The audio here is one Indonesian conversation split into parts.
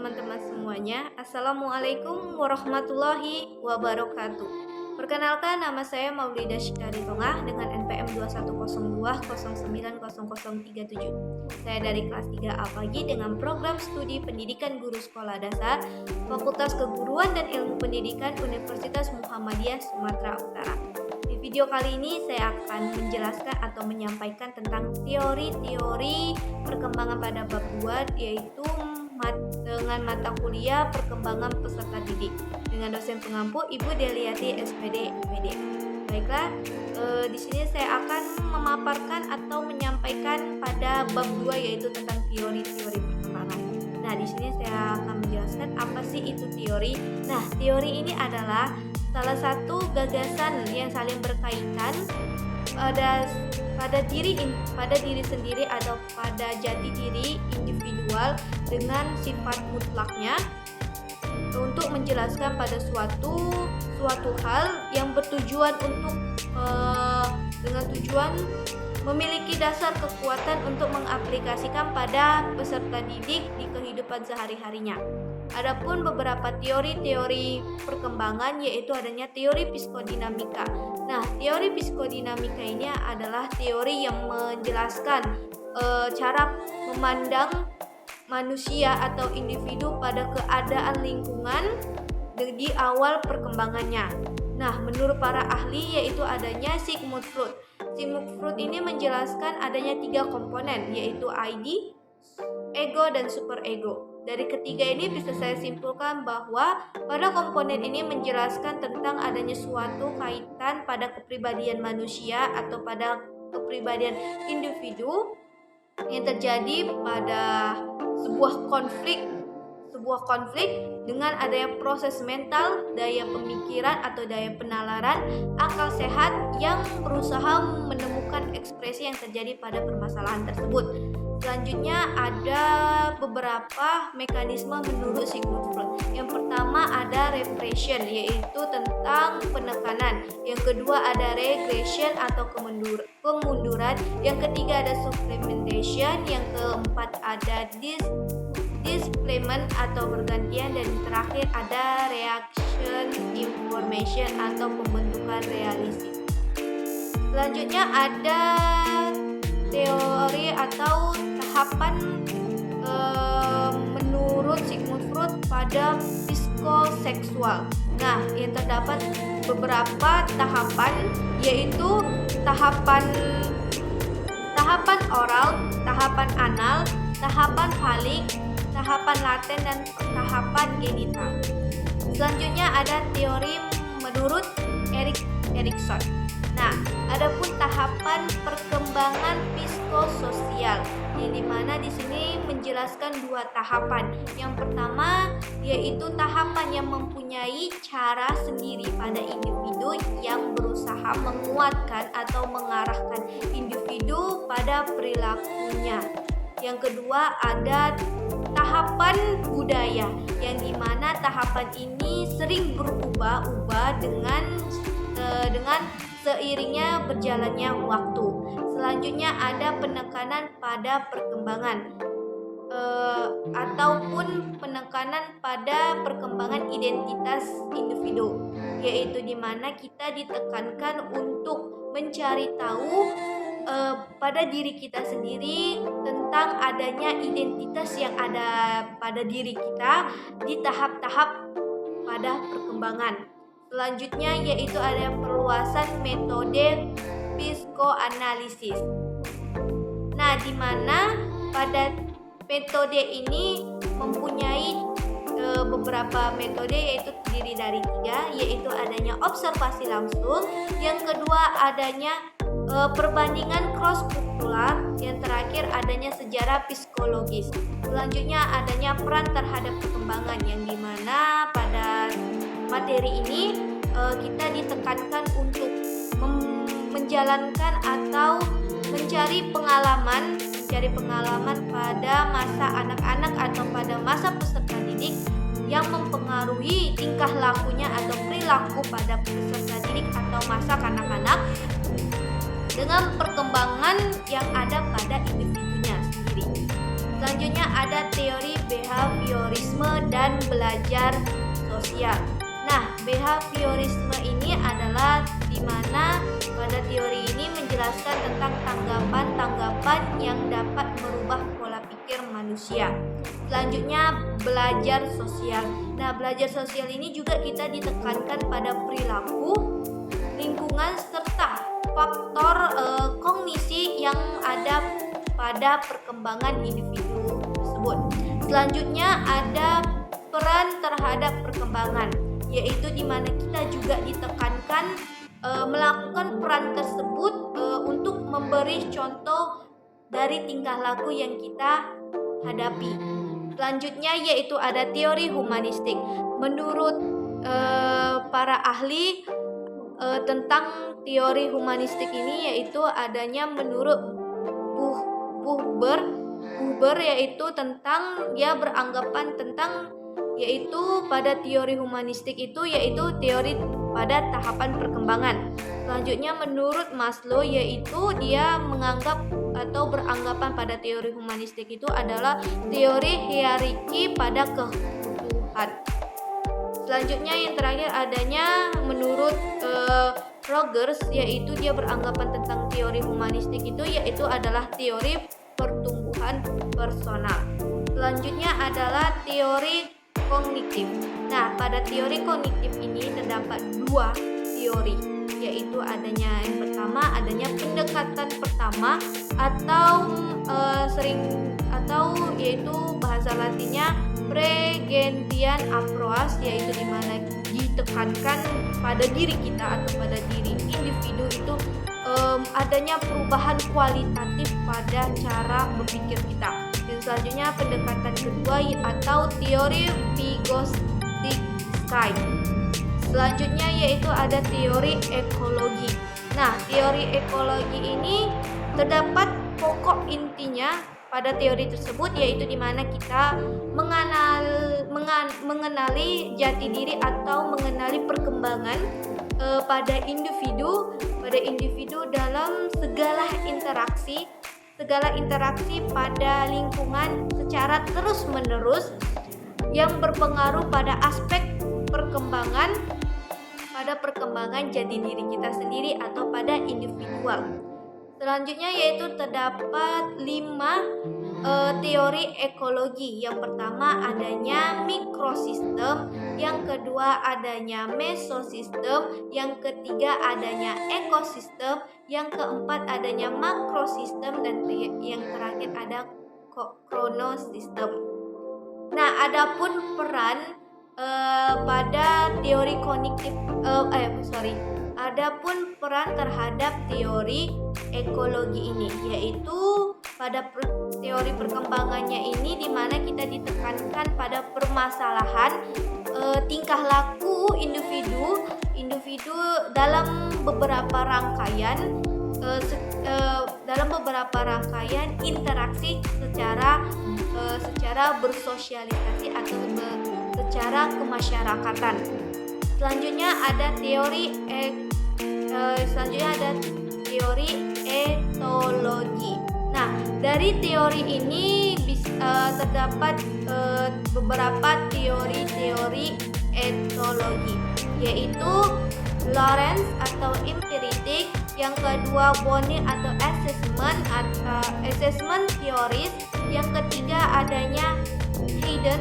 teman-teman semuanya. Assalamualaikum warahmatullahi wabarakatuh. Perkenalkan, nama saya Maulida Syikari Tongah dengan NPM 2102090037. Saya dari kelas 3A Pagi dengan program studi pendidikan guru sekolah dasar Fakultas Keguruan dan Ilmu Pendidikan Universitas Muhammadiyah Sumatera Utara. Di video kali ini saya akan menjelaskan atau menyampaikan tentang teori-teori perkembangan pada bab 2, yaitu dengan mata kuliah perkembangan peserta didik dengan dosen pengampu Ibu Deliati SPD MPD. Baiklah, di sini saya akan memaparkan atau menyampaikan pada bab 2, yaitu tentang teori-teori perkembangan. Nah, di sini saya akan menjelaskan apa sih itu teori. Nah, teori ini adalah salah satu gagasan yang saling berkaitan pada diri sendiri atau pada jati diri individual dengan sifat mutlaknya untuk menjelaskan pada suatu hal yang bertujuan untuk dengan tujuan memiliki dasar kekuatan untuk mengaplikasikan pada peserta didik di kehidupan sehari-harinya. Adapun beberapa teori-teori perkembangan, yaitu adanya teori psikodinamika. Nah, teori psikodinamika ini adalah teori yang menjelaskan cara memandang manusia atau individu pada keadaan lingkungan di awal perkembangannya. Nah, menurut para ahli yaitu adanya Sigmund Freud. Sigmund Freud ini menjelaskan adanya 3 komponen, yaitu ID, ego, dan superego. Dari ketiga ini bisa saya simpulkan bahwa pada komponen ini menjelaskan tentang adanya suatu kaitan pada kepribadian manusia atau pada kepribadian individu yang terjadi pada sebuah konflik dengan adanya proses mental, daya pemikiran atau daya penalaran, akal sehat yang berusaha menemukan ekspresi yang terjadi pada permasalahan tersebut. Selanjutnya ada beberapa mekanisme menurut Sigmund Freud. Yang pertama ada repression, yaitu tentang penekanan. Yang kedua ada regression atau kemunduran. Yang ketiga ada supplementation. Yang keempat ada displacement atau bergantian. Dan terakhir ada reaction information atau pembentukan realistis. Selanjutnya ada teori atau tahapan menurut Sigmund Freud pada psikoseksual. Nah, yang terdapat beberapa tahapan, yaitu tahapan oral, tahapan anal, tahapan falik, tahapan laten, dan tahapan genital. Selanjutnya ada teori menurut Erikson. Nah, adapun tahapan perkembangan psikososial, yang dimana di sini menjelaskan 2 tahapan. Yang pertama yaitu tahapan yang mempunyai cara sendiri pada individu yang berusaha menguatkan atau mengarahkan individu pada perilakunya. Yang kedua ada tahapan budaya, yang dimana tahapan ini sering berubah-ubah dengan seiringnya berjalannya waktu. Selanjutnya ada penekanan pada perkembangan ataupun penekanan pada perkembangan identitas individu, yaitu dimana kita ditekankan untuk mencari tahu pada diri kita sendiri tentang adanya identitas yang ada pada diri kita di tahap-tahap pada perkembangan. Selanjutnya yaitu ada perluasan metode psikoanalisis. Nah, di mana pada metode ini mempunyai beberapa metode, yaitu terdiri dari 3, yaitu adanya observasi langsung, yang kedua adanya perbandingan cross kultural, yang terakhir adanya sejarah psikologis. Selanjutnya adanya peran terhadap perkembangan, yang dimana pada materi ini kita ditekankan untuk menjalankan atau mencari pengalaman pada masa anak-anak atau pada masa peserta didik yang mempengaruhi tingkah lakunya atau perilaku pada peserta didik atau masa kanak-kanak dengan perkembangan yang ada pada individunya sendiri. Selanjutnya ada teori behaviorisme dan belajar sosial. Nah, behaviorisme ini adalah di mana pada teori ini menjelaskan tentang tanggapan-tanggapan yang dapat merubah pola pikir manusia. Selanjutnya belajar sosial. Nah, belajar sosial ini juga kita ditekankan pada perilaku, lingkungan serta faktor kognisi yang ada pada perkembangan individu tersebut. Selanjutnya ada peran terhadap perkembangan, yaitu di mana kita juga ditekankan melakukan peran tersebut untuk memberi contoh dari tingkah laku yang kita hadapi. Selanjutnya yaitu ada teori humanistik. Menurut para ahli tentang teori humanistik ini, yaitu adanya menurut Buber yaitu tentang dia beranggapan tentang yaitu pada teori humanistik itu yaitu teori pada tahapan perkembangan. Selanjutnya menurut Maslow yaitu dia menganggap atau beranggapan pada teori humanistik itu adalah teori hierarki pada kebutuhan. Selanjutnya yang terakhir adanya menurut Rogers, yaitu dia beranggapan tentang teori humanistik itu yaitu adalah teori pertumbuhan personal. Selanjutnya adalah teori kognitif. Nah, pada teori kognitif ini terdapat dua teori, yaitu adanya yang pertama adanya pendekatan pertama atau yaitu bahasa Latinnya Pregendian approach, yaitu dimana ditekankan pada diri kita atau pada diri individu itu adanya perubahan kualitatif pada cara berpikir kita. Dan selanjutnya pendekatan kedua atau teori Vygotsky. Selanjutnya yaitu ada teori ekologi. Nah, teori ekologi ini terdapat pokok intinya pada teori tersebut, yaitu di mana kita mengenali jati diri atau mengenali perkembangan pada individu dalam segala interaksi pada lingkungan secara terus-menerus yang berpengaruh pada aspek perkembangan jati diri kita sendiri atau pada individual. Selanjutnya yaitu terdapat 5 teori ekologi. Yang pertama adanya mikrosistem, yang kedua adanya mesosistem, yang ketiga adanya ekosistem, yang keempat adanya makrosistem, dan yang terakhir ada kronosistem. Nah, adapun peran pada teori kognitif adapun peran terhadap teori ekologi ini, yaitu pada teori perkembangannya ini di mana kita ditekankan pada permasalahan tingkah laku individu dalam beberapa rangkaian interaksi secara bersosialisasi atau secara kemasyarakatan. Selanjutnya ada teori etologi. Nah, dari teori ini terdapat beberapa teori etologi, yaitu Lawrence atau empiritik, yang kedua Bonin atau assessment theories, yang ketiga adanya Heide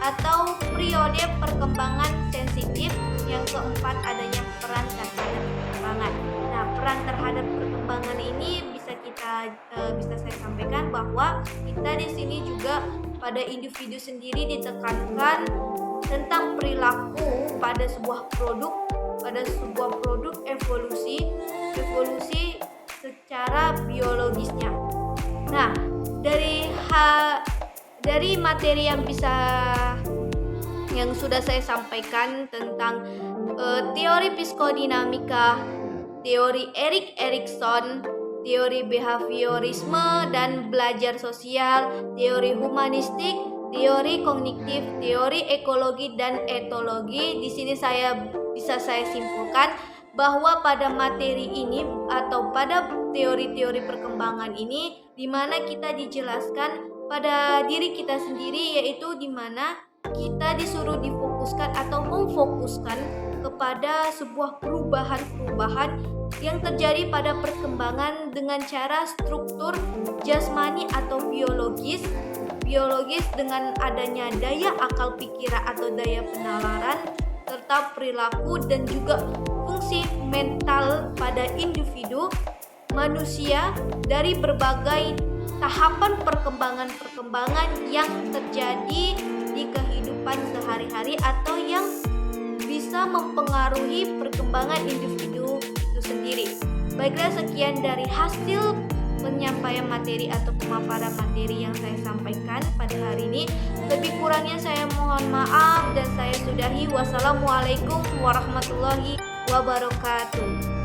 atau periode perkembangan sensitif, yang keempat adanya peran terhadap perkembangan. Nah, peran terhadap perkembangan ini bisa saya sampaikan bahwa kita di sini juga pada individu sendiri ditekankan tentang perilaku pada sebuah produk evolusi secara biologisnya. Nah, dari materi yang sudah saya sampaikan tentang teori psikodinamika, teori Erik Erikson, teori behaviorisme dan belajar sosial, teori humanistik, teori kognitif, teori ekologi dan etologi. Di sini bisa saya simpulkan bahwa pada materi ini atau pada teori-teori perkembangan ini, di mana kita dijelaskan pada diri kita sendiri, yaitu di mana kita disuruh difokuskan atau memfokuskan kepada sebuah perubahan-perubahan yang terjadi pada perkembangan dengan cara struktur jasmani atau biologis dengan adanya daya akal pikiran atau daya penalaran serta perilaku dan juga fungsi mental pada individu manusia dari berbagai tahapan perkembangan yang terjadi di kehidupan sehari-hari atau yang bisa mempengaruhi perkembangan individu itu sendiri. Baiklah, sekian dari hasil penyampaian materi atau pemaparan materi yang saya sampaikan pada hari ini. Lebih kurangnya saya mohon maaf dan saya sudahi. Wassalamualaikum warahmatullahi wabarakatuh.